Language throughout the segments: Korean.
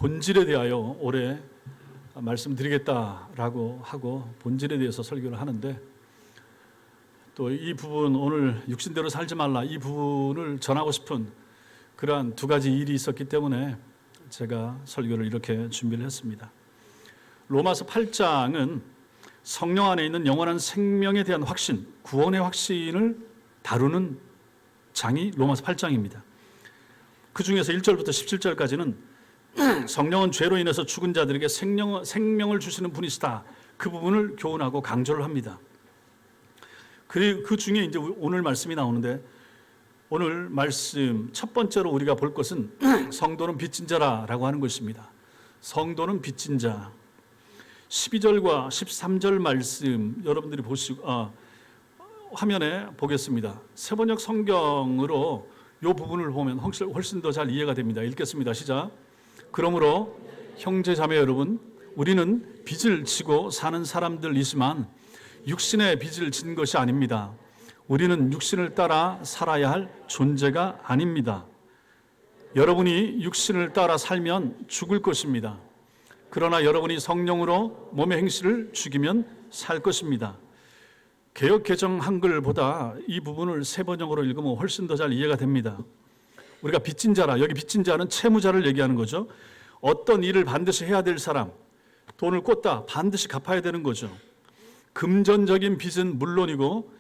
본질에 대하여 올해 말씀드리겠다라고 하고 본질에 대해서 설교를 하는데, 또 이 부분, 오늘 육신대로 살지 말라, 이 부분을 전하고 싶은 그러한 두 가지 일이 있었기 때문에 제가 설교를 이렇게 준비를 했습니다. 로마서 8장은 성령 안에 있는 영원한 생명에 대한 확신, 구원의 확신을 다루는 장이 로마서 8장입니다. 그 중에서 1절부터 17절까지는 성령은 죄로 인해서 죽은 자들에게 생명을 주시는 분이시다, 그 부분을 교훈하고 강조를 합니다. 그 중에 이제 오늘 말씀이 나오는데, 오늘 말씀 첫 번째로 우리가 볼 것은 성도는 빚진 자라고 하는 것입니다. 성도는 빚진 자. 12절과 13절 말씀 여러분들이 보시고 화면에 보겠습니다. 세번역 성경으로 이 부분을 보면 훨씬 더 잘 이해가 됩니다. 읽겠습니다. 시작. 그러므로 형제 자매 여러분, 우리는 빚을 지고 사는 사람들이지만 육신의 빚을 진 것이 아닙니다. 우리는 육신을 따라 살아야 할 존재가 아닙니다. 여러분이 육신을 따라 살면 죽을 것입니다. 그러나 여러분이 성령으로 몸의 행실을 죽이면 살 것입니다. 개역 개정 한글보다 이 부분을 세번역으로 읽으면 훨씬 더 잘 이해가 됩니다. 우리가 빚진 자라, 여기 빚진 자는 채무자를 얘기하는 거죠. 어떤 일을 반드시 해야 될 사람, 돈을 꽂다 반드시 갚아야 되는 거죠. 금전적인 빚은 물론이고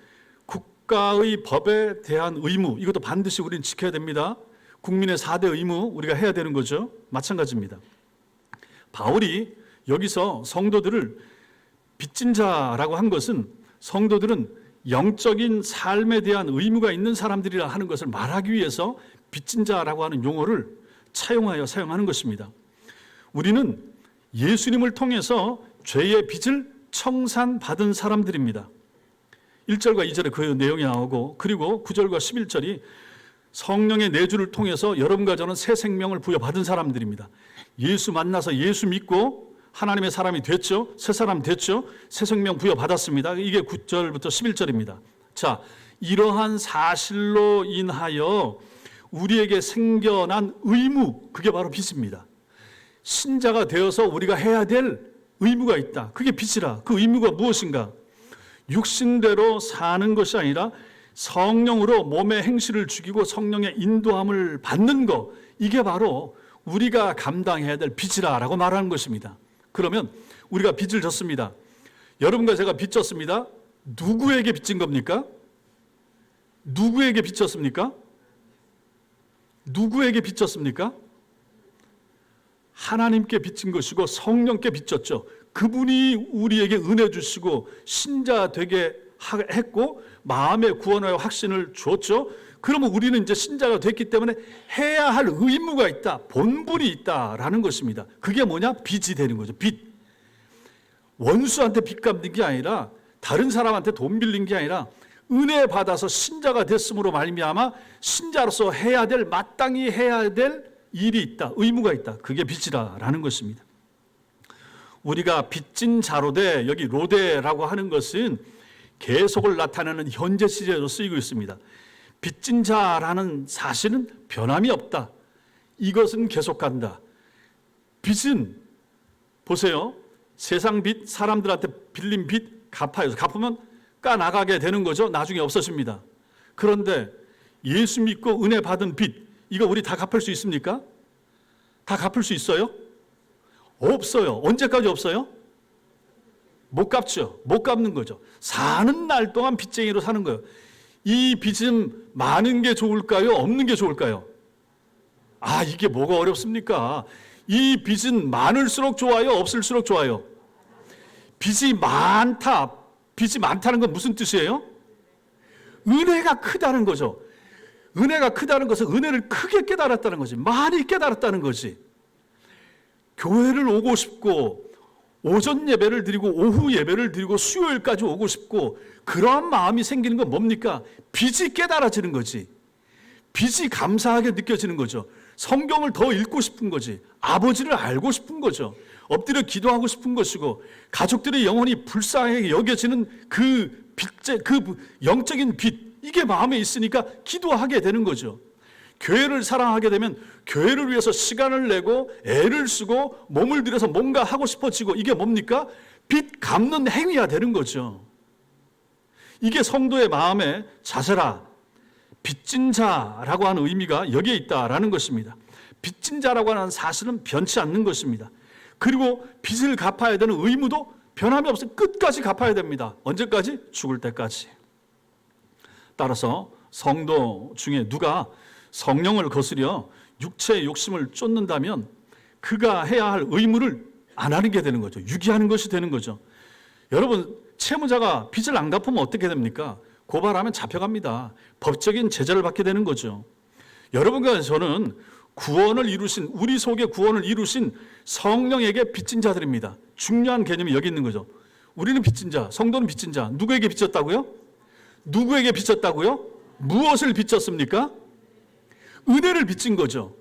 국가의 법에 대한 의무, 이것도 반드시 우리는 지켜야 됩니다. 국민의 4대 의무 우리가 해야 되는 거죠. 마찬가지입니다. 바울이 여기서 성도들을 빚진 자라고 한 것은 성도들은 영적인 삶에 대한 의무가 있는 사람들이라 하는 것을 말하기 위해서 빚진 자라고 하는 용어를 차용하여 사용하는 것입니다. 우리는 예수님을 통해서 죄의 빚을 청산받은 사람들입니다. 1절과 2절에 그 내용이 나오고, 그리고 9절과 11절이 성령의 내주를 통해서 여러분과 저는 새 생명을 부여받은 사람들입니다. 예수 만나서 예수 믿고 하나님의 사람이 됐죠. 새 사람 됐죠. 새 생명 부여받았습니다. 이게 9절부터 11절입니다. 자, 이러한 사실로 인하여 우리에게 생겨난 의무, 그게 바로 빚입니다. 신자가 되어서 우리가 해야 될 의무가 있다. 그게 빚이라. 그 의무가 무엇인가? 육신대로 사는 것이 아니라 성령으로 몸의 행실을 죽이고 성령의 인도함을 받는 것, 이게 바로 우리가 감당해야 될 빚이라고 말하는 것입니다. 그러면 우리가 빚을 졌습니다. 여러분과 제가 빚 졌습니다. 누구에게 빚진 겁니까? 누구에게 빚졌습니까? 누구에게 빚졌습니까? 하나님께 빚진 것이고 성령께 빚졌죠. 그분이 우리에게 은혜 주시고 신자 되게 했고 마음의 구원의 확신을 줬죠. 그러면 우리는 이제 신자가 됐기 때문에 해야 할 의무가 있다, 본분이 있다라는 것입니다. 그게 뭐냐? 빚이 되는 거죠. 빚. 원수한테 빚 갚는 게 아니라, 다른 사람한테 돈 빌린 게 아니라 은혜 받아서 신자가 됐음으로 말미암아 신자로서 해야 될, 마땅히 해야 될 일이 있다, 의무가 있다. 그게 빚이라는 것입니다. 우리가 빚진 자로되, 여기 로데라고 하는 것은 계속을 나타내는 현재 시제로 쓰이고 있습니다. 빚진 자라는 사실은 변함이 없다. 이것은 계속 간다. 빚은 보세요. 세상 빚, 사람들한테 빌린 빚 갚아요. 갚으면 까나가게 되는 거죠. 나중에 없어집니다. 그런데 예수 믿고 은혜 받은 빚, 이거 우리 다 갚을 수 있습니까? 다 갚을 수 있어요? 없어요. 언제까지 없어요? 못 갚죠. 못 갚는 거죠. 사는 날 동안 빚쟁이로 사는 거예요. 이 빚은 많은 게 좋을까요? 없는 게 좋을까요? 이게 뭐가 어렵습니까? 이 빚은 많을수록 좋아요? 없을수록 좋아요? 빚이 많다. 빚이 많다는 건 무슨 뜻이에요? 은혜가 크다는 거죠. 은혜가 크다는 것은 은혜를 크게 깨달았다는 거지. 많이 깨달았다는 거지. 교회를 오고 싶고 오전 예배를 드리고 오후 예배를 드리고 수요일까지 오고 싶고 그러한 마음이 생기는 건 뭡니까? 빚이 깨달아지는 거지. 빚이 감사하게 느껴지는 거죠. 성경을 더 읽고 싶은 거지. 아버지를 알고 싶은 거죠. 엎드려 기도하고 싶은 것이고, 가족들의 영혼이 불쌍하게 여겨지는 그 영적인 빚, 이게 마음에 있으니까 기도하게 되는 거죠. 교회를 사랑하게 되면 교회를 위해서 시간을 내고 애를 쓰고 몸을 들여서 뭔가 하고 싶어지고, 이게 뭡니까? 빚 갚는 행위가 되는 거죠. 이게 성도의 마음의 자세라, 빚진 자라고 하는 의미가 여기에 있다라는 것입니다. 빚진 자라고 하는 사실은 변치 않는 것입니다. 그리고 빚을 갚아야 되는 의무도 변함이 없어요. 끝까지 갚아야 됩니다. 언제까지? 죽을 때까지. 따라서 성도 중에 누가 성령을 거스려 육체의 욕심을 쫓는다면 그가 해야 할 의무를 안 하는 게 되는 거죠. 유기하는 것이 되는 거죠. 여러분, 채무자가 빚을 안 갚으면 어떻게 됩니까? 고발하면 잡혀갑니다. 법적인 제재를 받게 되는 거죠. 여러분과 저는 구원을 이루신, 우리 속에 구원을 이루신 성령에게 빚진 자들입니다. 중요한 개념이 여기 있는 거죠. 우리는 빚진 자, 성도는 빚진 자. 누구에게 빚졌다고요? 누구에게 빚졌다고요? 무엇을 빚졌습니까? 은혜를 빚진 거죠.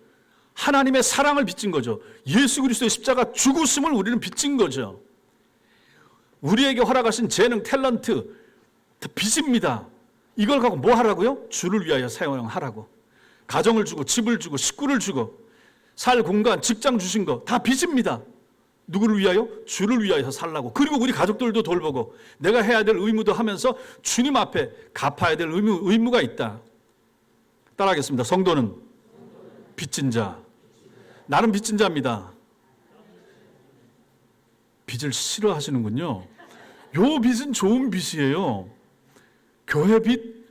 하나님의 사랑을 빚진 거죠. 예수 그리스도의 십자가 죽으심을 우리는 빚진 거죠. 우리에게 허락하신 재능, 탤런트, 빚입니다. 이걸 갖고 뭐 하라고요? 주를 위하여 사용하라고. 가정을 주고, 집을 주고, 식구를 주고, 살 공간, 직장 주신 거 다 빚입니다. 누구를 위하여? 주를 위하여 살라고. 그리고 우리 가족들도 돌보고, 내가 해야 될 의무도 하면서 주님 앞에 갚아야 될 의무가 있다. 따라하겠습니다. 성도는 빚진 자. 나는 빚진 자입니다. 빚을 싫어하시는군요. 요 빚은 좋은 빚이에요. 교회 빚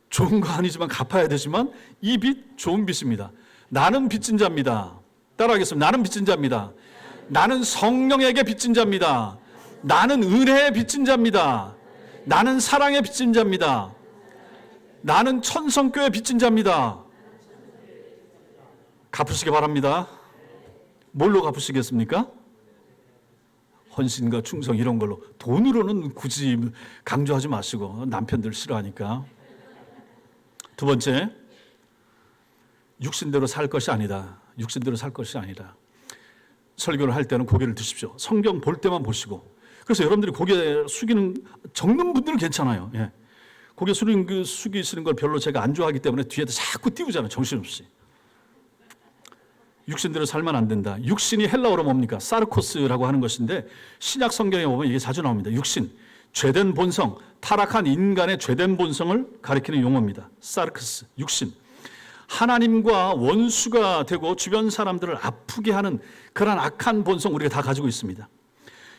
좋은 거 아니지만 갚아야 되지만 이 빚 좋은 빚입니다. 나는 빚진 자입니다. 따라하겠습니다. 나는 빚진 자입니다. 나는 성령에게 빚진 자입니다. 나는 은혜에 빚진 자입니다. 나는 사랑에 빚진 자입니다. 나는 천성교에 빚진 자입니다. 갚으시기 바랍니다. 뭘로 갚으시겠습니까? 헌신과 충성 이런 걸로. 돈으로는 굳이 강조하지 마시고, 남편들 싫어하니까. 두 번째, 육신대로 살 것이 아니다. 육신대로 살 것이 아니다. 설교를 할 때는 고개를 드십시오. 성경 볼 때만 보시고. 그래서 여러분들이 고개 숙이는, 적는 분들은 괜찮아요. 예. 고개 숙이시는 걸 별로 제가 안 좋아하기 때문에 뒤에다 자꾸 띄우잖아요. 정신없이. 육신대로 살면 안 된다. 육신이 헬라어로 뭡니까? 사르코스라고 하는 것인데, 신약 성경에 보면 이게 자주 나옵니다. 육신, 죄된 본성, 타락한 인간의 죄된 본성을 가리키는 용어입니다. 사르크스, 육신. 하나님과 원수가 되고 주변 사람들을 아프게 하는 그런 악한 본성 우리가 다 가지고 있습니다.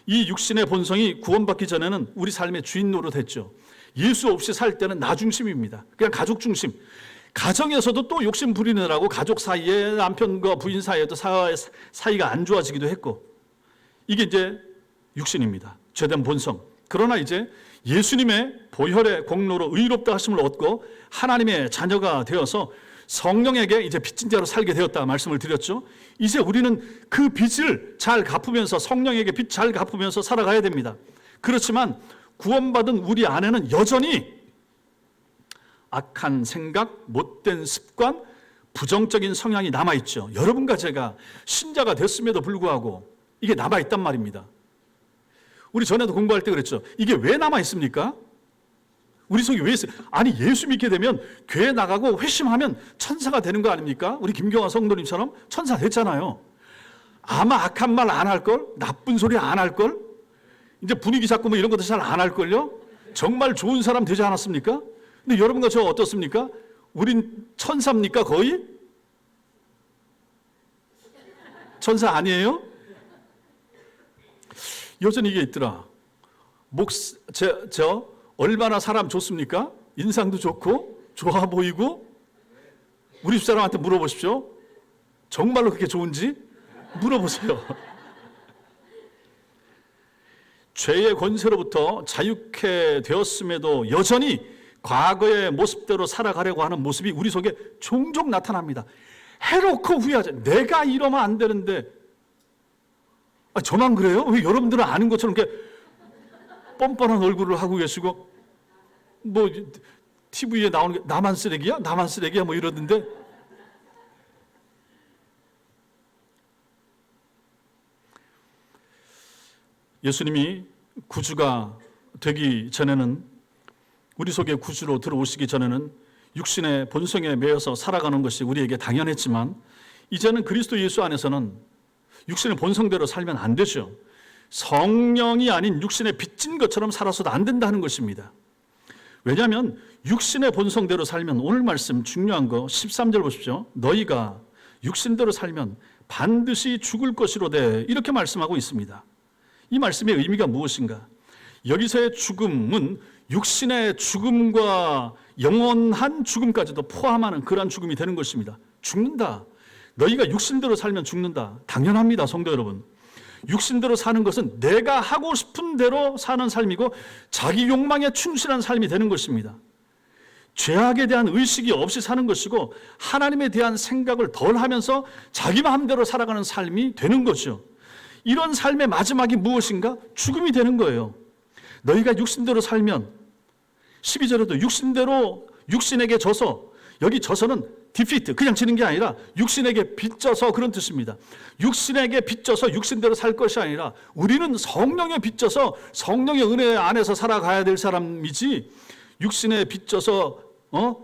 이 육신의 본성이 구원받기 전에는 우리 삶의 주인 노릇했죠. 예수 없이 살 때는 나 중심입니다. 그냥 가족 중심. 가정에서도 또 욕심 부리느라고 가족 사이에, 남편과 부인 사이에도 사이가 안 좋아지기도 했고, 이게 이제 육신입니다. 죄된 본성. 그러나 이제 예수님의 보혈의 공로로 의롭다 하심을 얻고 하나님의 자녀가 되어서 성령에게 이제 빚진 자로 살게 되었다 말씀을 드렸죠. 이제 우리는 그 빚을 잘 갚으면서, 성령에게 빚 잘 갚으면서 살아가야 됩니다. 그렇지만 구원받은 우리 안에는 여전히 악한 생각, 못된 습관, 부정적인 성향이 남아있죠. 여러분과 제가 신자가 됐음에도 불구하고 이게 남아있단 말입니다. 우리 전에도 공부할 때 그랬죠. 이게 왜 남아있습니까? 우리 속에 왜 있어요? 아니, 예수 믿게 되면 교회 나가고 회심하면 천사가 되는 거 아닙니까? 우리 김경화 성도님처럼 천사 됐잖아요. 아마 악한 말 안 할걸? 나쁜 소리 안 할걸? 이제 분위기 잡고 뭐 이런 것도 잘 안 할걸요? 정말 좋은 사람 되지 않았습니까? 근데 여러분과 저 어떻습니까? 우린 천사입니까 거의? 천사 아니에요? 여전히 이게 있더라. 얼마나 사람 좋습니까? 인상도 좋고 좋아 보이고. 우리 집사람한테 물어보십시오. 정말로 그렇게 좋은지 물어보세요. 죄의 권세로부터 자유케 되었음에도 여전히 과거의 모습대로 살아가려고 하는 모습이 우리 속에 종종 나타납니다. 해놓고 후회하죠. 내가 이러면 안 되는데. 저만 그래요? 왜 여러분들은 아는 것처럼 이렇게 뻔뻔한 얼굴을 하고 계시고, 뭐 TV에 나오는 게 나만 쓰레기야? 나만 쓰레기야? 뭐 이러던데. 예수님이 구주가 되기 전에는, 우리 속에 구주로 들어오시기 전에는 육신의 본성에 매여서 살아가는 것이 우리에게 당연했지만 이제는 그리스도 예수 안에서는 육신의 본성대로 살면 안 되죠. 성령이 아닌 육신에 빚진 것처럼 살아서도 안 된다는 것입니다. 왜냐하면 육신의 본성대로 살면, 오늘 말씀 중요한 거 13절 보십시오. 너희가 육신대로 살면 반드시 죽을 것이로되, 이렇게 말씀하고 있습니다. 이 말씀의 의미가 무엇인가? 여기서의 죽음은 육신의 죽음과 영원한 죽음까지도 포함하는 그러한 죽음이 되는 것입니다. 죽는다. 너희가 육신대로 살면 죽는다. 당연합니다, 성도 여러분. 육신대로 사는 것은 내가 하고 싶은 대로 사는 삶이고 자기 욕망에 충실한 삶이 되는 것입니다. 죄악에 대한 의식이 없이 사는 것이고 하나님에 대한 생각을 덜 하면서 자기 마음대로 살아가는 삶이 되는 거죠. 이런 삶의 마지막이 무엇인가? 죽음이 되는 거예요. 너희가 육신대로 살면, 12절에도 육신대로 육신에게 져서, 여기 져서는 디피트, 그냥 지는 게 아니라 육신에게 빚져서, 그런 뜻입니다. 육신에게 빚져서 육신대로 살 것이 아니라 우리는 성령에 빚져서 성령의 은혜 안에서 살아가야 될 사람이지, 육신에 빚져서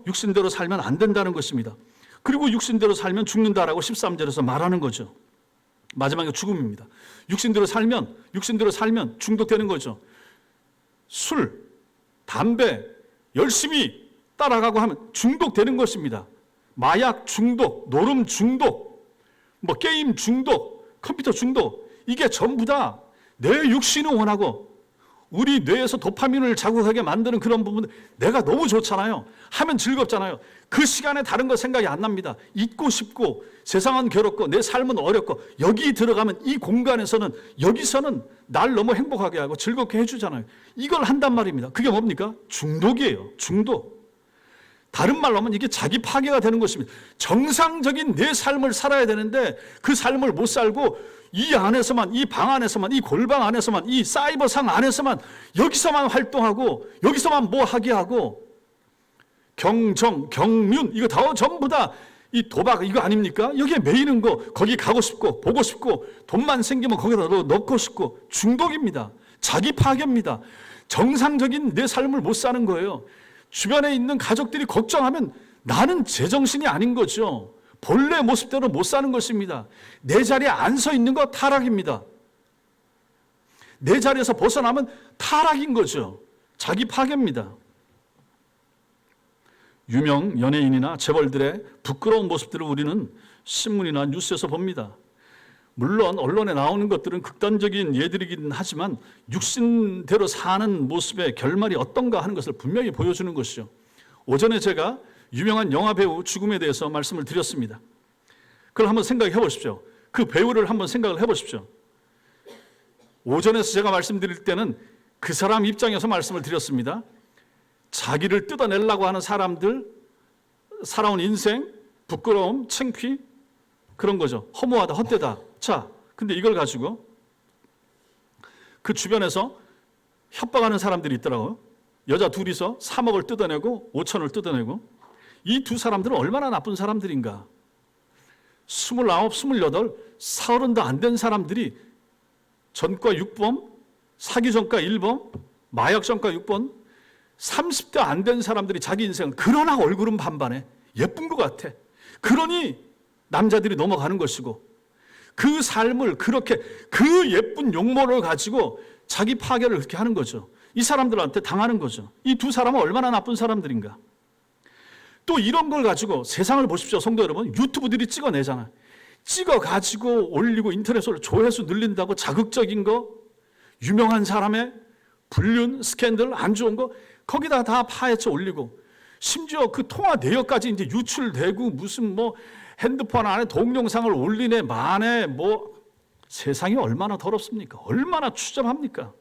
육신대로 살면 안 된다는 것입니다. 그리고 육신대로 살면 죽는다라고 13절에서 말하는 거죠. 마지막에 죽음입니다. 육신대로 살면 중독되는 거죠. 술, 담배 열심히 따라가고 하면 중독되는 것입니다. 마약 중독, 노름 중독, 게임 중독, 컴퓨터 중독, 이게 전부 다 내 육신을 원하고 우리 뇌에서 도파민을 자극하게 만드는 그런 부분, 내가 너무 좋잖아요. 하면 즐겁잖아요. 그 시간에 다른 거 생각이 안 납니다. 잊고 싶고, 세상은 괴롭고, 내 삶은 어렵고, 여기 들어가면 이 공간에서는, 여기서는 날 너무 행복하게 하고 즐겁게 해주잖아요. 이걸 한단 말입니다. 그게 뭡니까? 중독이에요. 중독. 다른 말로 하면 이게 자기 파괴가 되는 것입니다. 정상적인 내 삶을 살아야 되는데 그 삶을 못 살고 이 안에서만, 이 방 안에서만, 이 골방 안에서만, 이 사이버상 안에서만, 여기서만 활동하고 여기서만 뭐 하게 하고, 경정, 경륜, 이거 다 전부 다 이 도박, 이거 아닙니까? 여기에 매이는 거, 거기 가고 싶고 보고 싶고 돈만 생기면 거기다 넣고 싶고, 중독입니다. 자기 파괴입니다. 정상적인 내 삶을 못 사는 거예요. 주변에 있는 가족들이 걱정하면 나는 제정신이 아닌 거죠. 본래 모습대로 못 사는 것입니다. 내 자리에 안 서 있는 거 타락입니다. 내 자리에서 벗어나면 타락인 거죠. 자기 파괴입니다. 유명 연예인이나 재벌들의 부끄러운 모습들을 우리는 신문이나 뉴스에서 봅니다. 물론 언론에 나오는 것들은 극단적인 예들이긴 하지만 육신대로 사는 모습의 결말이 어떤가 하는 것을 분명히 보여주는 것이죠. 오전에 제가 유명한 영화배우 죽음에 대해서 말씀을 드렸습니다. 그걸 한번 생각해 보십시오. 그 배우를 한번 생각을 해 보십시오. 오전에서 제가 말씀드릴 때는 그 사람 입장에서 말씀을 드렸습니다. 자기를 뜯어내려고 하는 사람들, 살아온 인생, 부끄러움, 창피, 그런 거죠. 허무하다, 헛되다. 자, 근데 이걸 가지고 그 주변에서 협박하는 사람들이 있더라고요. 여자 둘이서 3억을 뜯어내고 5천을 뜯어내고, 이 두 사람들은 얼마나 나쁜 사람들인가. 29, 28, 30도 안 된 사람들이 전과 6범, 사기 전과 1범, 마약 전과 6범, 30대 안 된 사람들이 자기 인생을, 그러나 얼굴은 반반해. 예쁜 것 같아. 그러니 남자들이 넘어가는 것이고, 그 삶을 그렇게, 그 예쁜 용모를 가지고 자기 파괴를 그렇게 하는 거죠. 이 사람들한테 당하는 거죠. 이 두 사람은 얼마나 나쁜 사람들인가. 또 이런 걸 가지고 세상을 보십시오, 성도 여러분. 유튜브들이 찍어내잖아. 찍어가지고 올리고 인터넷으로 조회수 늘린다고 자극적인 거, 유명한 사람의 불륜, 스캔들, 안 좋은 거, 거기다 다 파헤쳐 올리고, 심지어 그 통화 내역까지 이제 유출되고, 무슨 핸드폰 안에 동영상을 올리네, 마네, 세상이 얼마나 더럽습니까? 얼마나 추잡합니까?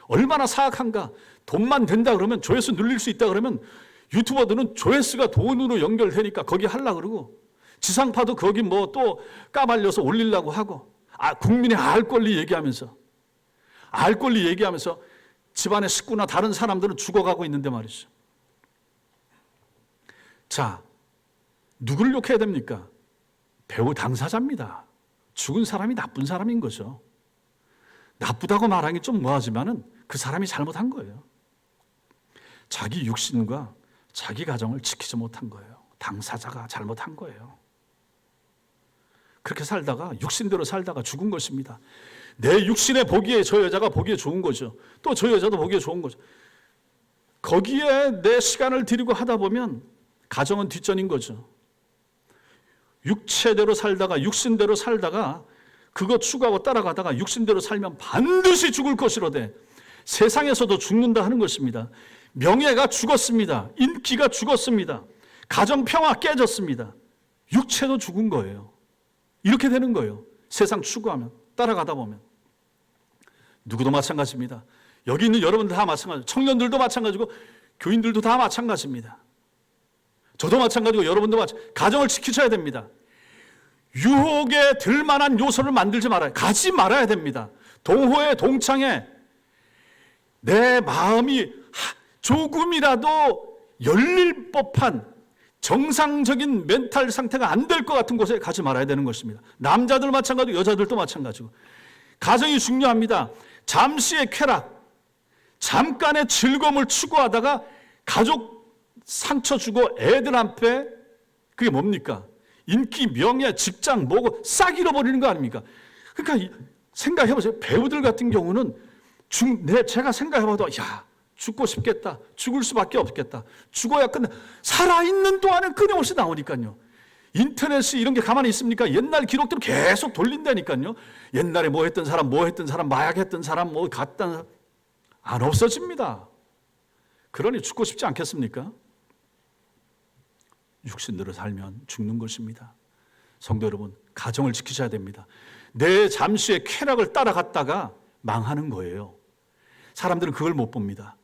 얼마나 사악한가? 돈만 된다 그러면, 조회수 늘릴 수 있다 그러면 유튜버들은 조회수가 돈으로 연결되니까 거기 하려고 그러고, 지상파도 거기 또 까발려서 올리려고 하고, 국민의 알 권리 얘기하면서 집안의 식구나 다른 사람들은 죽어가고 있는데 말이죠. 자, 누구를 욕해야 됩니까? 배우 당사자입니다. 죽은 사람이 나쁜 사람인 거죠. 나쁘다고 말하기 좀 뭐하지만은 그 사람이 잘못한 거예요. 자기 육신과 자기 가정을 지키지 못한 거예요. 당사자가 잘못한 거예요. 그렇게 살다가 육신대로 살다가 죽은 것입니다. 내 육신에 보기에 저 여자가 보기에 좋은 거죠. 또 저 여자도 보기에 좋은 거죠. 거기에 내 시간을 들이고 하다 보면 가정은 뒷전인 거죠. 육체대로 살다가 육신대로 살다가 그거 추구하고 따라가다가 육신대로 살면 반드시 죽을 것이로되 세상에서도 죽는다 하는 것입니다. 명예가 죽었습니다. 인기가 죽었습니다. 가정 평화 깨졌습니다. 육체도 죽은 거예요. 이렇게 되는 거예요. 세상 추구하면, 따라가다 보면. 누구도 마찬가지입니다. 여기 있는 여러분들 다 마찬가지고, 청년들도 마찬가지고, 교인들도 다 마찬가지입니다. 저도 마찬가지고, 여러분도 마찬가지고, 가정을 지키셔야 됩니다. 유혹에 들만한 요소를 만들지 말아요. 가지 말아야 됩니다. 동호회, 동창회, 내 마음이 조금이라도 열릴 법한 정상적인 멘탈 상태가 안 될 것 같은 곳에 가지 말아야 되는 것입니다. 남자들 마찬가지고 여자들도 마찬가지고. 가정이 중요합니다. 잠시의 쾌락, 잠깐의 즐거움을 추구하다가 가족 상처 주고 애들 앞에 그게 뭡니까? 인기, 명예, 직장 뭐고 싹 잃어버리는 거 아닙니까? 그러니까 생각해보세요. 배우들 같은 경우는 제가 생각해봐도 죽고 싶겠다. 죽을 수밖에 없겠다. 죽어야 끝나. 살아있는 동안은 끊임없이 나오니까요. 인터넷이 이런 게 가만히 있습니까? 옛날 기록들을 계속 돌린다니까요. 옛날에 뭐 했던 사람, 마약했던 사람, 뭐 갔던 사람. 안 없어집니다. 그러니 죽고 싶지 않겠습니까? 육신대로 살면 죽는 것입니다. 성도 여러분, 가정을 지키셔야 됩니다. 내 잠시의 쾌락을 따라갔다가 망하는 거예요. 사람들은 그걸 못 봅니다.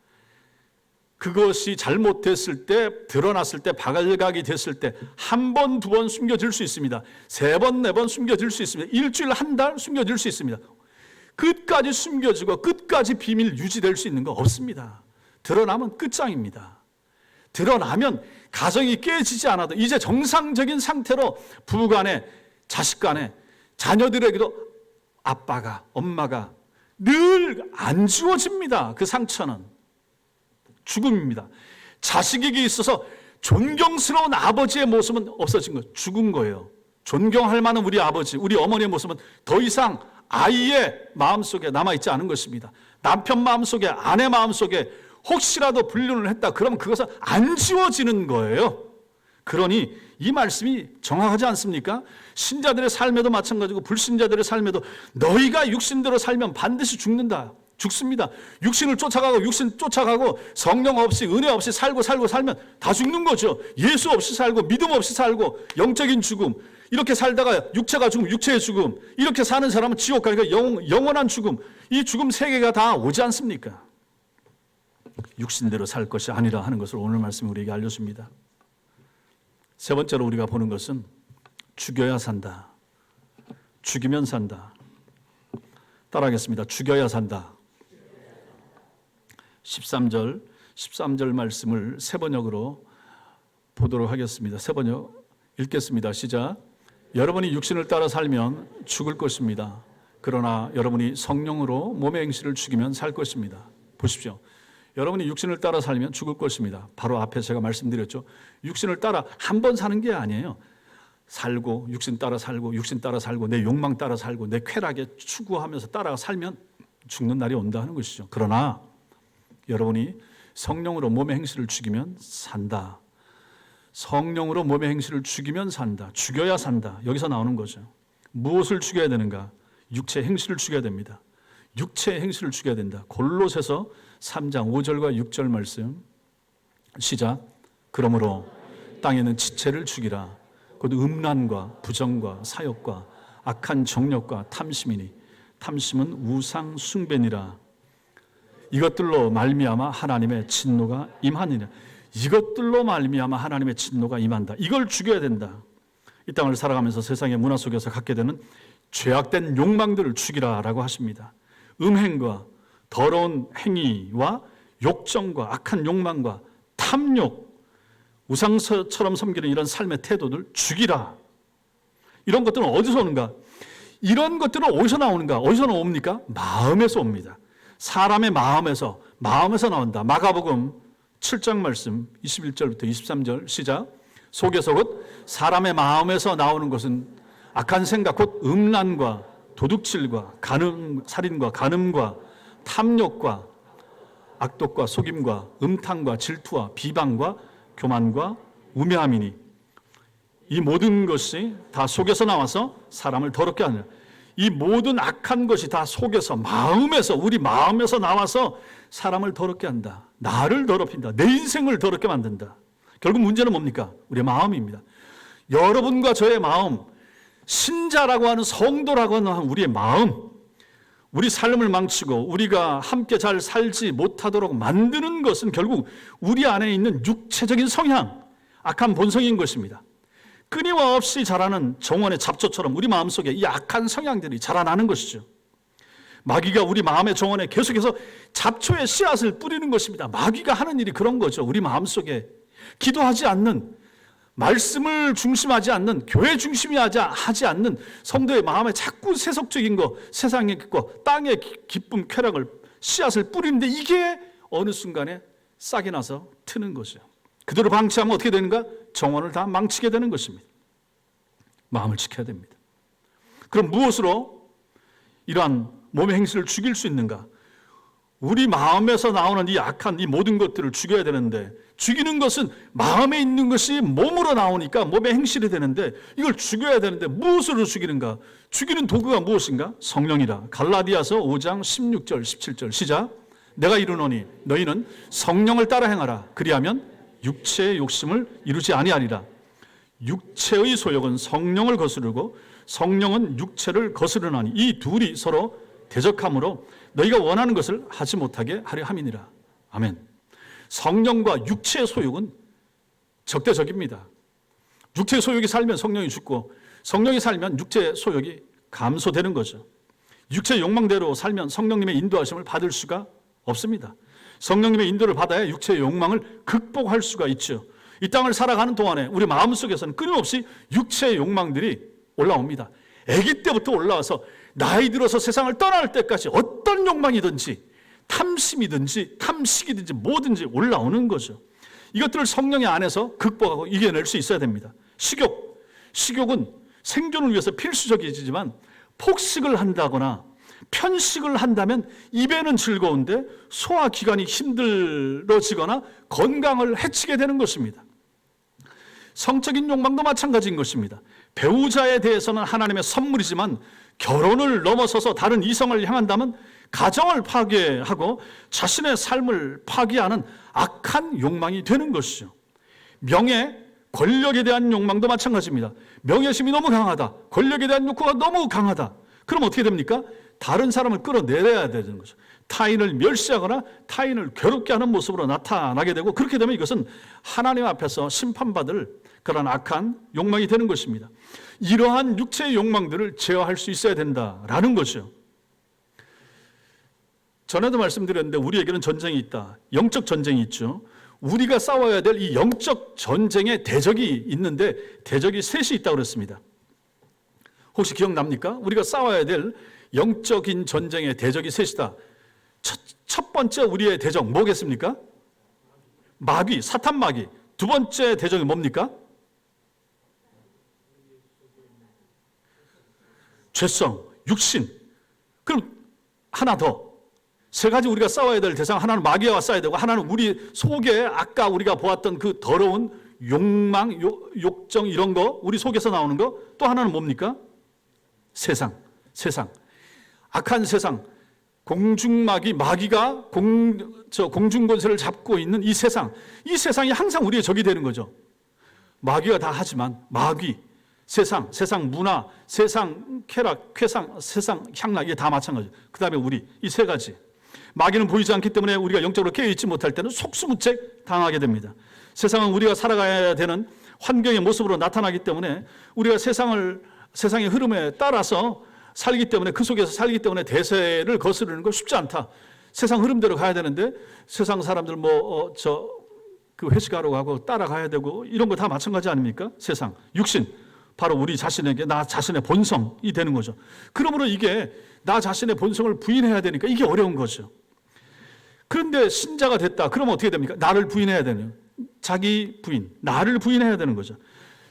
그것이 잘못됐을 때, 드러났을 때, 바갈각이 됐을 때 한 번, 두 번 숨겨질 수 있습니다. 세 번, 네 번 숨겨질 수 있습니다. 일주일, 한 달 숨겨질 수 있습니다. 끝까지 숨겨지고 끝까지 비밀 유지될 수 있는 거 없습니다. 드러나면 끝장입니다. 드러나면 가정이 깨지지 않아도 이제 정상적인 상태로 부부 간에, 자식 간에, 자녀들에게도 아빠가, 엄마가 늘 안 지워집니다. 그 상처는. 죽음입니다. 자식에게 있어서 존경스러운 아버지의 모습은 없어진 거예요. 죽은 거예요. 존경할 만한 우리 아버지, 우리 어머니의 모습은 더 이상 아이의 마음속에 남아있지 않은 것입니다. 남편 마음속에, 아내 마음속에 혹시라도 불륜을 했다 그러면 그것은 안 지워지는 거예요. 그러니 이 말씀이 정확하지 않습니까? 신자들의 삶에도 마찬가지고 불신자들의 삶에도 너희가 육신대로 살면 반드시 죽는다. 죽습니다. 육신을 쫓아가고 육신 쫓아가고 성령 없이 은혜 없이 살면 다 죽는 거죠. 예수 없이 살고 믿음 없이 살고 영적인 죽음, 이렇게 살다가 육체가 죽음, 육체의 죽음, 이렇게 사는 사람은 지옥 가니까 영원한 죽음, 이 죽음 세 개가 다 오지 않습니까? 육신대로 살 것이 아니라 하는 것을 오늘 말씀이 우리에게 알려줍니다. 세 번째로 우리가 보는 것은 죽여야 산다. 죽이면 산다. 따라하겠습니다. 죽여야 산다. 13절 말씀을 세 번역으로 보도록 하겠습니다. 세 번역 읽겠습니다. 시작. 여러분이 육신을 따라 살면 죽을 것입니다. 그러나 여러분이 성령으로 몸의 행실을 죽이면 살 것입니다. 보십시오. 여러분이 육신을 따라 살면 죽을 것입니다. 바로 앞에 제가 말씀드렸죠. 육신을 따라 한 번 사는 게 아니에요. 살고 육신 따라 살고 내 욕망 따라 살고 내 쾌락에 추구하면서 따라 살면 죽는 날이 온다 하는 것이죠. 그러나 여러분이 성령으로 몸의 행실을 죽이면 산다. 성령으로 몸의 행실을 죽이면 산다. 죽여야 산다. 여기서 나오는 거죠. 무엇을 죽여야 되는가? 육체의 행실을 죽여야 됩니다. 육체의 행실을 죽여야 된다. 골로새서 3장 5절과 6절 말씀 시작. 그러므로 땅에 있는 지체를 죽이라. 곧 음란과 부정과 사욕과 악한 정욕과 탐심이니 탐심은 우상 숭배니라. 이것들로 말미암아 하나님의 진노가 임하니라. 이것들로 말미암아 하나님의 진노가 임한다. 이걸 죽여야 된다. 이 땅을 살아가면서 세상의 문화 속에서 갖게 되는 죄악된 욕망들을 죽이라라고 하십니다. 음행과 더러운 행위와 욕정과 악한 욕망과 탐욕, 우상처럼 섬기는 이런 삶의 태도들 죽이라. 이런 것들은 어디서 오는가? 이런 것들은 어디서 나오는가? 어디서 나옵니까? 마음에서 옵니다. 사람의 마음에서 나온다. 마가복음 7장 말씀 21절부터 23절 시작. 속에서 곧 사람의 마음에서 나오는 것은 악한 생각 곧 음란과 도둑질과 살인과 간음과 탐욕과 악독과 속임과 음탕과 질투와 비방과 교만과 우매함이니 이 모든 것이 다 속에서 나와서 사람을 더럽게 하느니라. 이 모든 악한 것이 다 속에서 마음에서 우리 마음에서 나와서 사람을 더럽게 한다. 나를 더럽힌다. 내 인생을 더럽게 만든다. 결국 문제는 뭡니까? 우리의 마음입니다. 여러분과 저의 마음, 신자라고 하는 성도라고 하는 우리의 마음, 우리 삶을 망치고 우리가 함께 잘 살지 못하도록 만드는 것은 결국 우리 안에 있는 육체적인 성향, 악한 본성인 것입니다. 끊임없이 자라는 정원의 잡초처럼 우리 마음속에 이 악한 성향들이 자라나는 것이죠. 마귀가 우리 마음의 정원에 계속해서 잡초의 씨앗을 뿌리는 것입니다. 마귀가 하는 일이 그런 거죠. 우리 마음속에 기도하지 않는, 말씀을 중심하지 않는, 교회 중심이 하지 않는 성도의 마음에 자꾸 세속적인 거, 세상의 거, 땅의 기쁨, 쾌락을, 씨앗을 뿌리는데 이게 어느 순간에 싹이 나서 트는 거죠. 그대로 방치하면 어떻게 되는가? 정원을 다 망치게 되는 것입니다. 마음을 지켜야 됩니다. 그럼 무엇으로 이러한 몸의 행실을 죽일 수 있는가? 우리 마음에서 나오는 이 악한 이 모든 것들을 죽여야 되는데, 죽이는 것은 마음에 있는 것이 몸으로 나오니까 몸의 행실이 되는데, 이걸 죽여야 되는데 무엇으로 죽이는가? 죽이는 도구가 무엇인가? 성령이라. 갈라디아서 5장 16절 17절 시작. 내가 이르노니 너희는 성령을 따라 행하라. 그리하면 육체의 욕심을 이루지 아니하리라. 육체의 소욕은 성령을 거스르고 성령은 육체를 거스르나니 이 둘이 서로 대적함으로 너희가 원하는 것을 하지 못하게 하려 함이니라. 아멘. 성령과 육체의 소욕은 적대적입니다. 육체의 소욕이 살면 성령이 죽고 성령이 살면 육체의 소욕이 감소되는 거죠. 육체의 욕망대로 살면 성령님의 인도하심을 받을 수가 없습니다. 성령님의 인도를 받아야 육체의 욕망을 극복할 수가 있죠. 이 땅을 살아가는 동안에 우리 마음속에서는 끊임없이 육체의 욕망들이 올라옵니다. 아기 때부터 올라와서 나이 들어서 세상을 떠날 때까지 어떤 욕망이든지 탐심이든지 탐식이든지 뭐든지 올라오는 거죠. 이것들을 성령의 안에서 극복하고 이겨낼 수 있어야 됩니다. 식욕은 생존을 위해서 필수적이지만 폭식을 한다거나 편식을 한다면 입에는 즐거운데 소화기관이 힘들어지거나 건강을 해치게 되는 것입니다. 성적인 욕망도 마찬가지인 것입니다. 배우자에 대해서는 하나님의 선물이지만 결혼을 넘어서서 다른 이성을 향한다면 가정을 파괴하고 자신의 삶을 파괴하는 악한 욕망이 되는 것이죠. 명예, 권력에 대한 욕망도 마찬가지입니다. 명예심이 너무 강하다. 권력에 대한 욕구가 너무 강하다. 그럼 어떻게 됩니까? 다른 사람을 끌어내려야 되는 거죠. 타인을 멸시하거나 타인을 괴롭게 하는 모습으로 나타나게 되고, 그렇게 되면 이것은 하나님 앞에서 심판받을 그런 악한 욕망이 되는 것입니다. 이러한 육체의 욕망들을 제어할 수 있어야 된다라는 거죠. 전에도 말씀드렸는데 우리에게는 전쟁이 있다. 영적 전쟁이 있죠. 우리가 싸워야 될 이 영적 전쟁의 대적이 있는데 대적이 셋이 있다고 그랬습니다. 혹시 기억납니까? 우리가 싸워야 될 영적인 전쟁의 대적이 셋이다. 첫 번째 우리의 대적 뭐겠습니까? 마귀, 사탄 마귀. 두 번째 대적이 뭡니까? 죄성, 육신. 그럼 하나 더. 세 가지 우리가 싸워야 될 대상, 하나는 마귀와 싸워야 되고, 하나는 우리 속에 아까 우리가 보았던 그 더러운 욕망, 욕정 이런 거, 우리 속에서 나오는 거. 또 하나는 뭡니까? 세상. 악한 세상. 공중마귀, 마귀가 공중권세를 잡고 있는 이 세상. 이 세상이 항상 우리의 적이 되는 거죠. 마귀가 다 하지만 마귀, 세상 문화, 세상 쾌락, 세상 향락, 이게 다 마찬가지예요. 그 다음에 우리, 이 세 가지. 마귀는 보이지 않기 때문에 우리가 영적으로 깨어있지 못할 때는 속수무책 당하게 됩니다. 세상은 우리가 살아가야 되는 환경의 모습으로 나타나기 때문에 우리가 세상의 흐름에 따라서 살기 때문에, 그 속에서 살기 때문에 대세를 거스르는 건 쉽지 않다. 세상 흐름대로 가야 되는데 세상 사람들 그 회식하러 가고 따라가야 되고 이런 거 다 마찬가지 아닙니까? 세상, 육신. 바로 우리 자신에게 나 자신의 본성이 되는 거죠. 그러므로 이게 나 자신의 본성을 부인해야 되니까 이게 어려운 거죠. 그런데 신자가 됐다. 그러면 어떻게 됩니까? 나를 부인해야 되는, 자기 부인, 나를 부인해야 되는 거죠.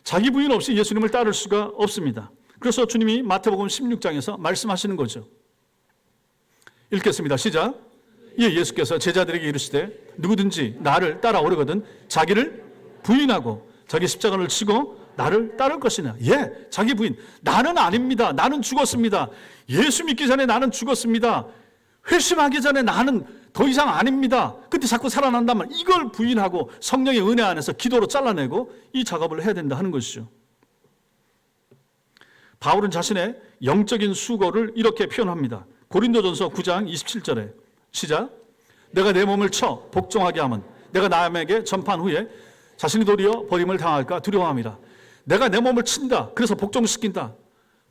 자기 부인 없이 예수님을 따를 수가 없습니다. 그래서 주님이 마태복음 16장에서 말씀하시는 거죠. 읽겠습니다. 시작. 예수께서 제자들에게 이르시되 누구든지 나를 따라오려거든 자기를 부인하고 자기 십자가를 지고 나를 따를 것이냐. 자기 부인. 나는 아닙니다. 나는 죽었습니다. 예수 믿기 전에 나는 죽었습니다. 회심하기 전에 나는 더 이상 아닙니다. 근데 자꾸 살아난다면 이걸 부인하고 성령의 은혜 안에서 기도로 잘라내고 이 작업을 해야 된다 하는 것이죠. 바울은 자신의 영적인 수고를 이렇게 표현합니다. 고린도전서 9장 27절에 시작. 내가 내 몸을 쳐 복종하게 하면 내가 남에게 전파한 후에 자신이 도리어 버림을 당할까 두려워함이라. 내가 내 몸을 친다. 그래서 복종시킨다.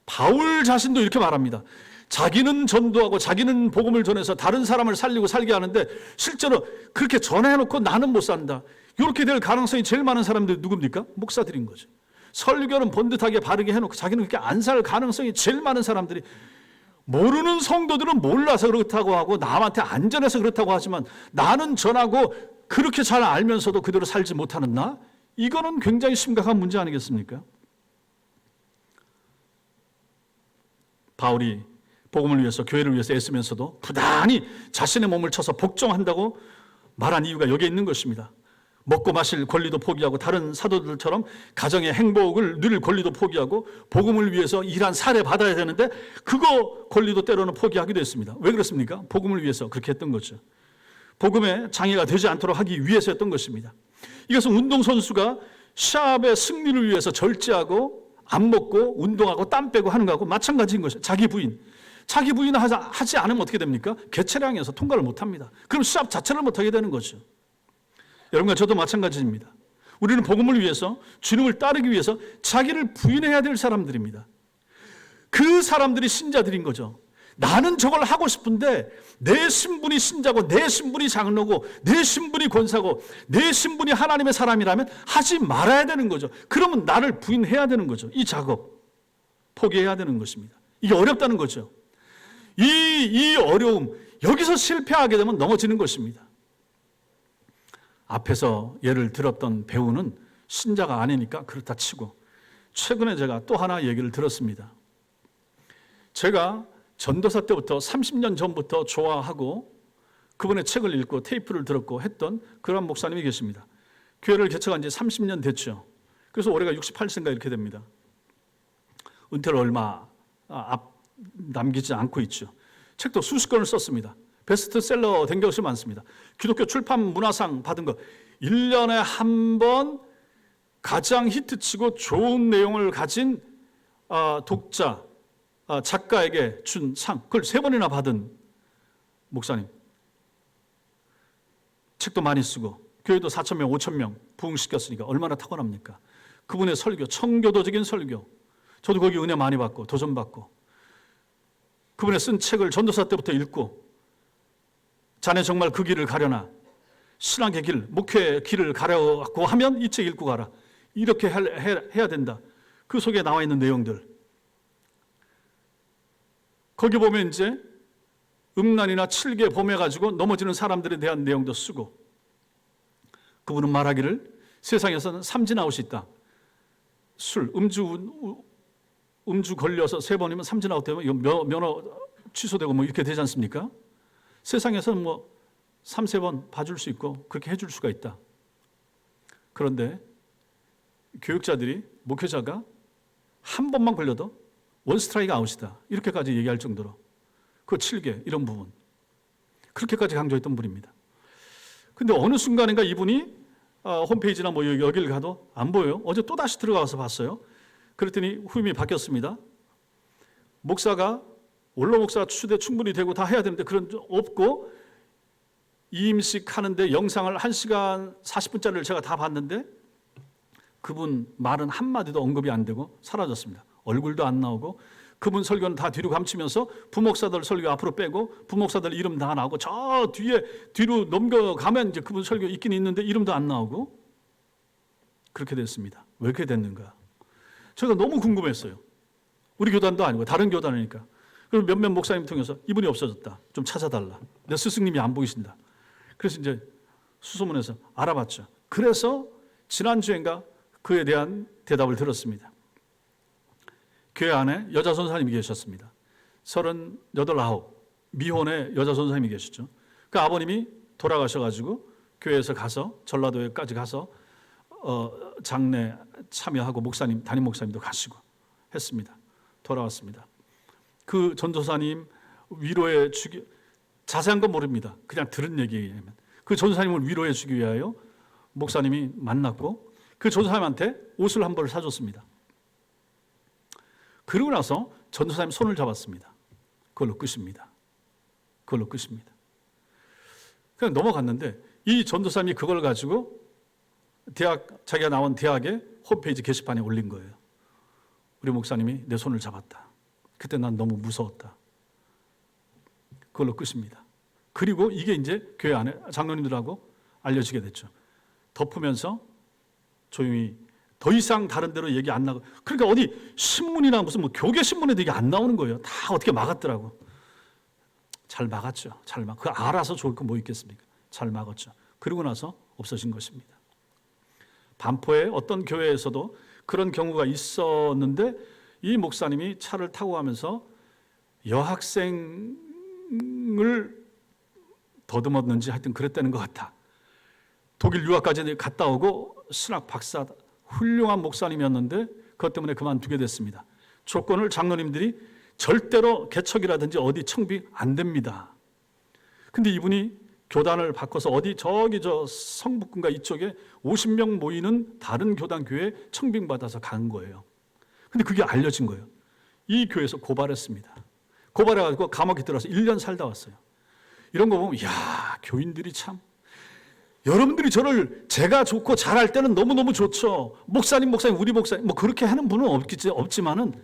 바울 자신도 이렇게 말합니다. 자기는 전도하고 자기는 복음을 전해서 다른 사람을 살리고 살게 하는데 실제로 그렇게 전해놓고 나는 못 산다. 이렇게 될 가능성이 제일 많은 사람들이 누굽니까? 목사들인 거죠. 설교는 번듯하게 바르게 해놓고 자기는 그렇게 안 살 가능성이 제일 많은 사람들이, 모르는 성도들은 몰라서 그렇다고 하고 남한테 안전해서 그렇다고 하지만 나는 전하고 그렇게 잘 알면서도 그대로 살지 못하는 나? 이거는 굉장히 심각한 문제 아니겠습니까? 바울이 복음을 위해서, 교회를 위해서 애쓰면서도 부단히 자신의 몸을 쳐서 복종한다고 말한 이유가 여기에 있는 것입니다. 먹고 마실 권리도 포기하고 다른 사도들처럼 가정의 행복을 누릴 권리도 포기하고 복음을 위해서 일한 사례 받아야 되는데 그거 권리도 때로는 포기하기도 했습니다. 왜 그렇습니까? 복음을 위해서 그렇게 했던 거죠. 복음에 장애가 되지 않도록 하기 위해서였던 것입니다. 이것은 운동선수가 시합의 승리를 위해서 절제하고 안 먹고 운동하고 땀 빼고 하는 거하고 마찬가지인 것이에요. 자기 부인. 자기 부인 하지 않으면 어떻게 됩니까? 개체량에서 통과를 못합니다. 그럼 시합 자체를 못하게 되는 거죠. 여러분과 저도 마찬가지입니다. 우리는 복음을 위해서, 주님을 따르기 위해서 자기를 부인해야 될 사람들입니다. 그 사람들이 신자들인 거죠. 나는 저걸 하고 싶은데 내 신분이 신자고 내 신분이 장로고 내 신분이 권사고 내 신분이 하나님의 사람이라면 하지 말아야 되는 거죠. 그러면 나를 부인해야 되는 거죠. 이 작업 포기해야 되는 것입니다. 이게 어렵다는 거죠. 이 어려움, 여기서 실패하게 되면 넘어지는 것입니다. 앞에서 예를 들었던 배우는 신자가 아니니까 그렇다 치고, 최근에 제가 또 하나 얘기를 들었습니다. 제가 전도사 때부터 30년 전부터 좋아하고 그분의 책을 읽고 테이프를 들었고 했던 그런 목사님이 계십니다. 교회를 개척한 지 30년 됐죠. 그래서 올해가 68세인가 이렇게 됩니다. 은퇴를 얼마 남기지 않고 있죠. 책도 수십 권을 썼습니다. 베스트셀러 된 것이 많습니다. 기독교 출판 문화상 받은 거 1년에 한 번 가장 히트치고 좋은 내용을 가진 독자, 작가에게 준 상, 그걸 3번이나 받은 목사님. 책도 많이 쓰고 교회도 4,000명, 5,000명 부흥시켰으니까 얼마나 탁월합니까? 그분의 설교, 청교도적인 설교. 저도 거기 은혜 많이 받고 도전받고 그분의 쓴 책을 전도사 때부터 읽고, 자네 정말 그 길을 가려나, 신앙의 길, 목회의 길을 가려고 하면 이 책 읽고 가라. 이렇게 해야 된다. 그 속에 나와 있는 내용들. 거기 보면 이제 음란이나 칠계 범해가지고 넘어지는 사람들에 대한 내용도 쓰고, 그분은 말하기를 세상에서는 삼진아웃이 있다. 술, 음주 걸려서 3번이면 삼진아웃 되면 면허 취소되고 뭐 이렇게 되지 않습니까? 세상에서는 뭐 3-4번 봐줄 수 있고 그렇게 해줄 수가 있다. 그런데 교육자들이, 목회자가 한 번만 걸려도 원 스트라이크 아웃이다. 이렇게까지 얘기할 정도로 그 7개 이런 부분 그렇게까지 강조했던 분입니다. 근데 어느 순간인가 이분이 홈페이지나 뭐 여기를 가도 안 보여요. 어제 또 다시 들어가서 봤어요. 그랬더니 후임이 바뀌었습니다. 목사가 원로 목사 추대 충분히 되고 다 해야 되는데 그런 적 없고, 이임식 하는데 영상을 1시간 40분짜리를 제가 다 봤는데 그분 말은 한마디도 언급이 안 되고 사라졌습니다. 얼굴도 안 나오고, 그분 설교는 다 뒤로 감추면서 부목사들 설교 앞으로 빼고 부목사들 이름 다 나오고, 저 뒤로 넘겨가면 이제 그분 설교 있긴 있는데 이름도 안 나오고, 그렇게 됐습니다. 왜 그렇게 됐는가? 제가 너무 궁금했어요. 우리 교단도 아니고 다른 교단이니까. 그래서 몇몇 목사님 통해서 이분이 없어졌다. 좀 찾아달라. 내 스승님이 안 보이신다. 그래서 이제 수소문해서 알아봤죠. 그래서 지난주엔가 그에 대한 대답을 들었습니다. 교회 안에 여자 선사님이 계셨습니다. 38, 9 미혼의 여자 선사님이 계시죠. 그 아버님이 돌아가셔가지고 교회에서 가서 전라도에까지 가서 장례 참여하고 목사님, 담임 목사님도 가시고 했습니다. 돌아왔습니다. 그 전도사님 위로해 주기, 자세한 건 모릅니다. 그냥 들은 얘기면 그 전도사님을 위로해 주기 위하여 목사님이 만났고 그 전도사님한테 옷을 한 벌 사줬습니다. 그러고 나서 전도사님 손을 잡았습니다. 그걸로 끝입니다. 그걸로 끝입니다. 그냥 넘어갔는데 이 전도사님이 그걸 가지고 자기가 나온 대학의 홈페이지 게시판에 올린 거예요. 우리 목사님이 내 손을 잡았다. 그때 난 너무 무서웠다. 그걸로 끝입니다. 그리고 이게 이제 교회 안에 장로님들하고 알려지게 됐죠. 덮으면서 조용히 더 이상 다른 데로 얘기 안 나고, 그러니까 어디 신문이나 무슨 뭐 교계 신문에도 이게 안 나오는 거예요. 다 어떻게 막았더라고. 잘 막았죠. 그 알아서 좋을 거 뭐 있겠습니까? 잘 막았죠. 그러고 나서 없어진 것입니다. 반포의 어떤 교회에서도 그런 경우가 있었는데 이 목사님이 차를 타고 가면서 여학생을 더듬었는지 하여튼 그랬다는 것 같아. 독일 유학까지 갔다 오고 신학 박사, 훌륭한 목사님이었는데 그것 때문에 그만두게 됐습니다. 조건을 장로님들이 절대로 개척이라든지 어디 청비 안 됩니다. 근데 이분이 교단을 바꿔서 어디 저기 저 성북군가 이쪽에 50명 모이는 다른 교단 교회에 청빙받아서 간 거예요. 근데 그게 알려진 거예요. 이 교회에서 고발했습니다. 고발해가지고 감옥에 들어서 1년 살다 왔어요. 이런 거 보면 야, 교인들이 참, 여러분들이 저를 제가 좋고 잘할 때는 너무너무 좋죠. 목사님 우리 목사님 뭐 그렇게 하는 분은 없지만은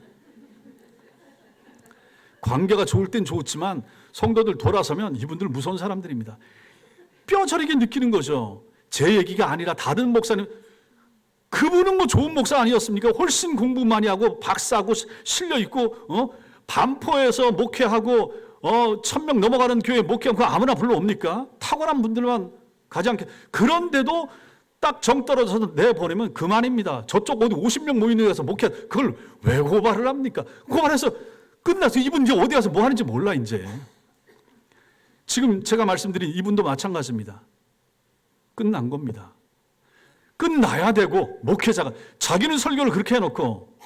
관계가 좋을 땐 좋지만 성도들 돌아서면 이분들 무서운 사람들입니다. 뼈저리게 느끼는 거죠. 제 얘기가 아니라 다른 목사님, 그분은 뭐 좋은 목사 아니었습니까? 훨씬 공부 많이 하고 박사고 실려 있고 반포에서 목회하고 1000명 넘어가는 교회 목회하고 아무나 불러옵니까? 탁월한 분들만 가지 않게. 그런데도 딱 정 떨어져서 내보내면 그만입니다. 저쪽 어디 50명 모이는 데서 목회, 그걸 왜 고발을 합니까? 고발해서 끝나서 이분 이제 어디 가서 뭐 하는지 몰라 이제. 지금 제가 말씀드린 이분도 마찬가지입니다. 끝난 겁니다. 끝나야 되고 목회자가 자기는 설교를 그렇게 해놓고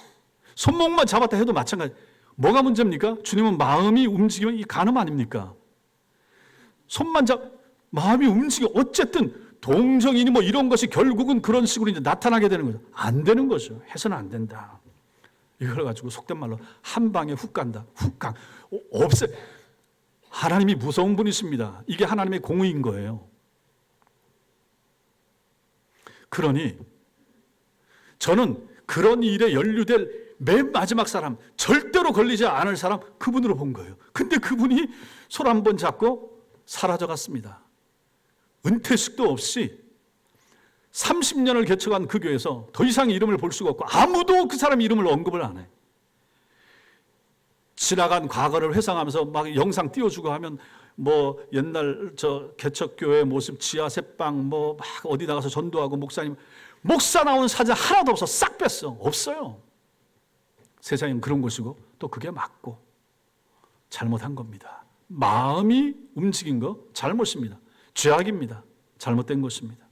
손목만 잡았다 해도 마찬가지. 뭐가 문제입니까? 주님은 마음이 움직이면 이 간음 아닙니까? 손만 마음이 움직여 어쨌든 동정이니 뭐 이런 것이 결국은 그런 식으로 이제 나타나게 되는 거죠. 안 되는 거죠. 해서는 안 된다. 이걸 가지고 속된 말로 한 방에 훅 간다. 훅 강. 없애. 하나님이 무서운 분이십니다. 이게 하나님의 공의인 거예요. 그러니 저는 그런 일에 연루될 맨 마지막 사람, 절대로 걸리지 않을 사람, 그분으로 본 거예요. 근데 그분이 손 한 번 잡고 사라져 갔습니다. 은퇴식도 없이 30년을 개척한 그 교회에서 더 이상 이름을 볼 수가 없고 아무도 그 사람 이름을 언급을 안 해. 지나간 과거를 회상하면서 막 영상 띄워주고 하면 뭐 옛날 저 개척교회 모습 지하 새방 뭐 막 어디 나가서 전도하고 목사 나온 사진 하나도 없어. 싹 뺐어. 없어요. 세상엔 그런 곳이고 또 그게 맞고 잘못한 겁니다. 마음이 움직인 거 잘못입니다. 죄악입니다. 잘못된 것입니다.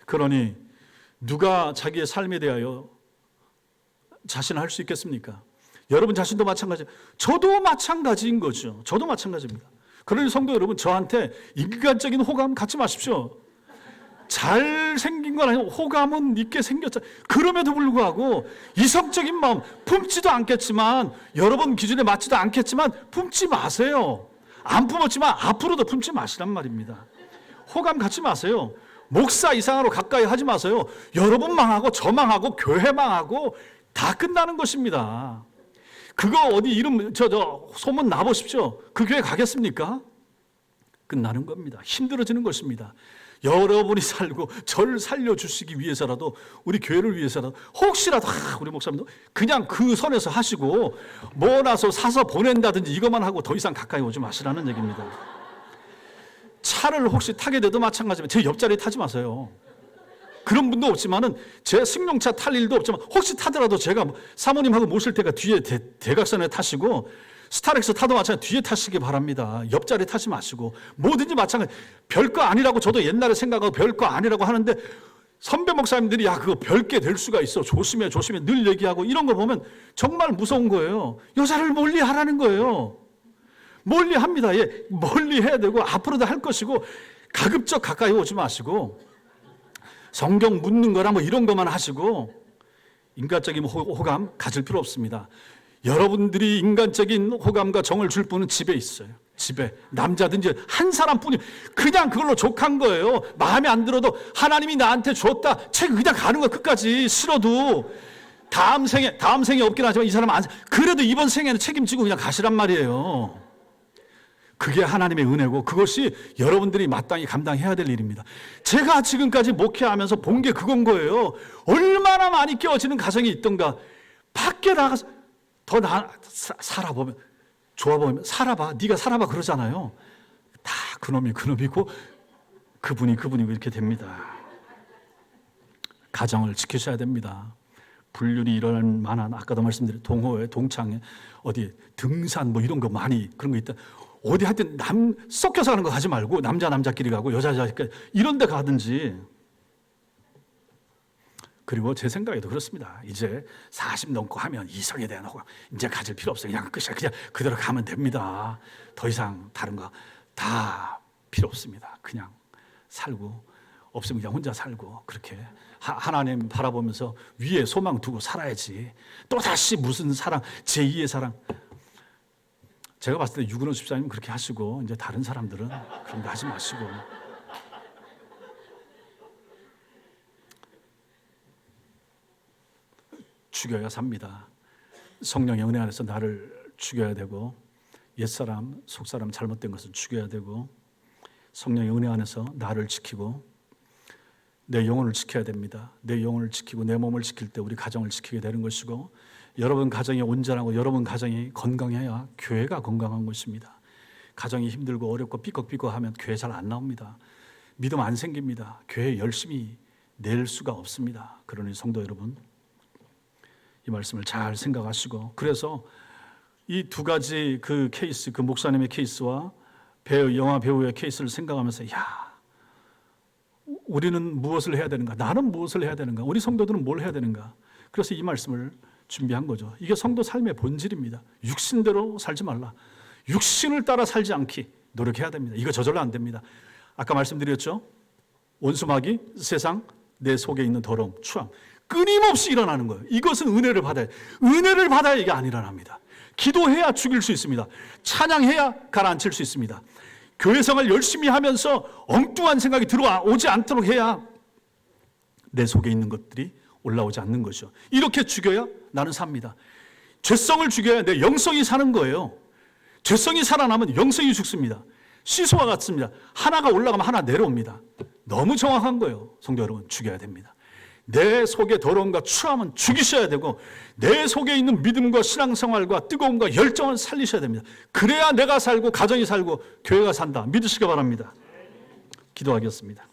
그러니 누가 자기의 삶에 대하여 자신할 수 있겠습니까? 여러분 자신도 마찬가지예요. 저도 마찬가지인 거죠. 저도 마찬가지입니다. 그러니 성도 여러분, 저한테 인간적인 호감 갖지 마십시오. 잘생긴 건 아니고 호감은 있게 생겼죠. 그럼에도 불구하고 이성적인 마음 품지도 않겠지만, 여러분 기준에 맞지도 않겠지만 품지 마세요. 안 품었지만 앞으로도 품지 마시란 말입니다. 호감 갖지 마세요. 목사 이상으로 가까이 하지 마세요. 여러분 망하고 저 망하고 교회 망하고 다 끝나는 것입니다. 그거 어디 이름 소문 나보십시오. 그 교회 가겠습니까? 끝나는 겁니다. 힘들어지는 것입니다. 여러분이 살고 저를 살려주시기 위해서라도, 우리 교회를 위해서라도 혹시라도 우리 목사님도 그냥 그 선에서 하시고 뭐 나서 사서 보낸다든지 이것만 하고 더 이상 가까이 오지 마시라는 얘기입니다. 차를 혹시 타게 돼도 마찬가지면 제 옆자리에 타지 마세요. 그런 분도 없지만은 제 승용차 탈 일도 없지만 혹시 타더라도 제가 사모님하고 모실 때가 뒤에 대각선에 타시고 스타렉스 타도 마찬가지 뒤에 타시기 바랍니다. 옆자리 타지 마시고 뭐든지 마찬가지. 별거 아니라고 저도 옛날에 생각하고 별거 아니라고 하는데 선배 목사님들이 야 그거 별게 될 수가 있어. 조심해 늘 얘기하고 이런 거 보면 정말 무서운 거예요. 여자를 멀리 하라는 거예요. 멀리 합니다. 예, 멀리 해야 되고 앞으로도 할 것이고 가급적 가까이 오지 마시고 성경 묻는 거나 뭐 이런 것만 하시고 인간적인 호감 가질 필요 없습니다. 여러분들이 인간적인 호감과 정을 줄 분은 집에 있어요. 집에 남자든지 한 사람뿐이 그냥 그걸로 족한 거예요. 마음에 안 들어도 하나님이 나한테 줬다. 책 그냥 가는 거 끝까지 싫어도 다음 생에 없긴 하지만 이 사람 안 그래도 이번 생에는 책임지고 그냥 가시란 말이에요. 그게 하나님의 은혜고 그것이 여러분들이 마땅히 감당해야 될 일입니다. 제가 지금까지 목회하면서 본 게 그건 거예요. 얼마나 많이 깨어지는 가정이 있던가. 밖에 나가서 더 살아보면 좋아보면 살아봐. 네가 살아봐 그러잖아요. 다 그놈이고 그분이고 이렇게 됩니다. 가정을 지키셔야 됩니다. 불륜이 일어날 만한 아까도 말씀드린 동호회, 동창회, 어디 등산 뭐 이런 거 많이 그런 거 있다. 어디 하여튼 섞여서 가는 거 가지 말고 남자끼리 가고 여자끼리 이런 데 가든지. 그리고 제 생각에도 그렇습니다. 이제 40 넘고 하면 이성에 대한 호감 이제 가질 필요 없어요. 그냥 끝이야. 그냥 그대로 가면 됩니다. 더 이상 다른 거 다 필요 없습니다. 그냥 살고 없으면 그냥 혼자 살고 그렇게 하나님 바라보면서 위에 소망 두고 살아야지. 또 다시 무슨 사랑 제2의 사랑. 제가 봤을 때 유근호 집사님 그렇게 하시고 이제 다른 사람들은 그런 거 하지 마시고 죽여야 삽니다. 성령의 은혜 안에서 나를 죽여야 되고 옛사람, 속사람 잘못된 것을 죽여야 되고 성령의 은혜 안에서 나를 지키고 내 영혼을 지켜야 됩니다. 내 영혼을 지키고 내 몸을 지킬 때 우리 가정을 지키게 되는 것이고 여러분 가정이 온전하고 여러분 가정이 건강해야 교회가 건강한 것입니다. 가정이 힘들고 어렵고 삐걱삐걱하면 교회 잘 안 나옵니다. 믿음 안 생깁니다. 교회 열심히 낼 수가 없습니다. 그러니 성도 여러분 이 말씀을 잘 생각하시고 그래서 이 두 가지 그 케이스 그 목사님의 케이스와 영화 배우의 케이스를 생각하면서 야 우리는 무엇을 해야 되는가? 나는 무엇을 해야 되는가? 우리 성도들은 뭘 해야 되는가? 그래서 이 말씀을 준비한 거죠. 이게 성도 삶의 본질입니다. 육신대로 살지 말라. 육신을 따라 살지 않기 노력해야 됩니다. 이거 저절로 안 됩니다. 아까 말씀드렸죠. 원수마귀, 세상, 내 속에 있는 더러움, 추함 끊임없이 일어나는 거예요. 이것은 은혜를 받아야 이게 안 일어납니다. 기도해야 죽일 수 있습니다. 찬양해야 가라앉힐 수 있습니다. 교회 생활 열심히 하면서 엉뚱한 생각이 들어오지 않도록 해야 내 속에 있는 것들이 올라오지 않는 것이죠. 이렇게 죽여야 나는 삽니다. 죄성을 죽여야 내 영성이 사는 거예요. 죄성이 살아나면 영성이 죽습니다. 시소와 같습니다. 하나가 올라가면 하나 내려옵니다. 너무 정확한 거예요. 성도 여러분 죽여야 됩니다. 내 속에 더러움과 추함은 죽이셔야 되고 내 속에 있는 믿음과 신앙생활과 뜨거움과 열정을 살리셔야 됩니다. 그래야 내가 살고 가정이 살고 교회가 산다. 믿으시기 바랍니다. 기도하겠습니다.